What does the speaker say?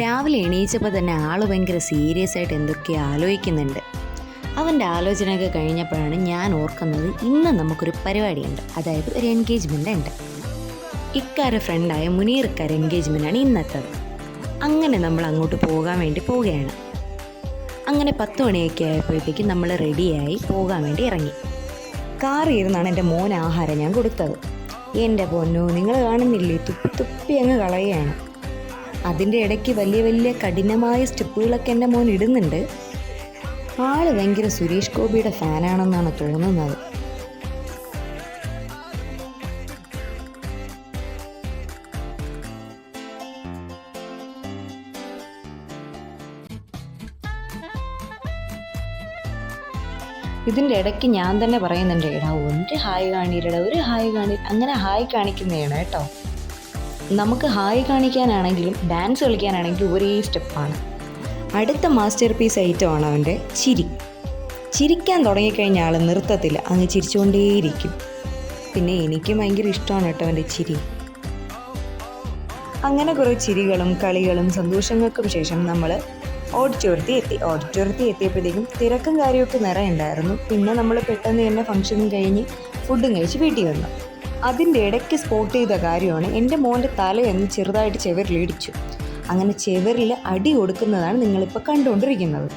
രാവിലെ എണീച്ചപ്പോൾ തന്നെ ആൾ ഭയങ്കര സീരിയസ് ആയിട്ട് എന്തൊക്കെയോ ആലോചിക്കുന്നുണ്ട്. അവൻ്റെ ആലോചനയൊക്കെ കഴിഞ്ഞപ്പോഴാണ് ഞാൻ ഓർക്കുന്നത്, ഇന്ന് നമുക്കൊരു പരിപാടിയുണ്ട്, അതായത് ഒരു എൻഗേജ്മെൻ്റ് ഉണ്ട്. ഇക്കാരെ ഫ്രണ്ടായ മുനീർക്കാരെ എൻഗേജ്മെൻ്റാണ് ഇന്നത്തത്. അങ്ങനെ നമ്മൾ അങ്ങോട്ട് പോകാൻ വേണ്ടി പോവുകയാണ്. അങ്ങനെ 10 മണിയൊക്കെ ആയപ്പോഴത്തേക്കും നമ്മൾ റെഡിയായി പോകാൻ വേണ്ടി ഇറങ്ങി. കാറിൽ ഇരുന്നാണ് എൻ്റെ മോൻ ആഹാരം ഞാൻ കൊടുത്തത്. എൻ്റെ പൊന്നു, നിങ്ങൾ കാണുന്നില്ലേ, തുപ്പി തുപ്പി അങ്ങ് കളയുകയാണ്. അതിൻ്റെ ഇടയ്ക്ക് വലിയ വലിയ കഠിനമായ സ്റ്റെപ്പുകളൊക്കെ എൻ്റെ മോൻ ഇടുന്നുണ്ട്. ആള് ഭയങ്കര സുരേഷ് ഗോപിയുടെ ഫാനാണെന്നാണ് തോന്നുന്നത്. ഇതിൻ്റെ ഇടയ്ക്ക് ഞാൻ തന്നെ പറയുന്നുണ്ട്, എടാ ഒരു ഹായ് കാണിയിരടാ, ഒരു ഹായ് കാണി, അങ്ങനെ ഹായ് കാണിക്കുന്നതാണ് കേട്ടോ. നമുക്ക് ഹായ് കാണിക്കാനാണെങ്കിലും ഡാൻസ് കളിക്കാനാണെങ്കിലും ഒരേ സ്റ്റെപ്പാണ്. അടുത്ത മാസ്റ്റർ പീസ് ഐറ്റമാണ് അവൻ്റെ ചിരി. ചിരിക്കാൻ തുടങ്ങിക്കഴിഞ്ഞ ആൾ നിർത്തത്തില്ല, അങ്ങ് ചിരിച്ചുകൊണ്ടേയിരിക്കും. പിന്നെ എനിക്കും ഭയങ്കര ഇഷ്ടമാണ് കേട്ടോ അവൻ്റെ ചിരി. അങ്ങനെ കുറേ ചിരികളും കളികളും സന്തോഷങ്ങൾക്കും ശേഷം നമ്മൾ ഓഡിറ്റോറിയത്തിൽ എത്തിയപ്പോഴത്തേക്കും തിരക്കും കാര്യമൊക്കെ നിറയുണ്ടായിരുന്നു. പിന്നെ നമ്മൾ പെട്ടെന്ന് തന്നെ ഫംഗ്ഷനും കഴിഞ്ഞ് ഫുഡും കഴിച്ച് വീട്ടിൽ വന്നു. അതിൻ്റെ ഇടയ്ക്ക് സ്പോട്ട് ചെയ്ത കാര്യമാണ് എൻ്റെ മോൻ്റെ തലയൊന്ന് ചെറുതായിട്ട് ചെവരിലിടിച്ചു. അങ്ങനെ ചെവരിൽ അടി കൊടുക്കുന്നതാണ് നിങ്ങളിപ്പോൾ കണ്ടുകൊണ്ടിരിക്കുന്നത്.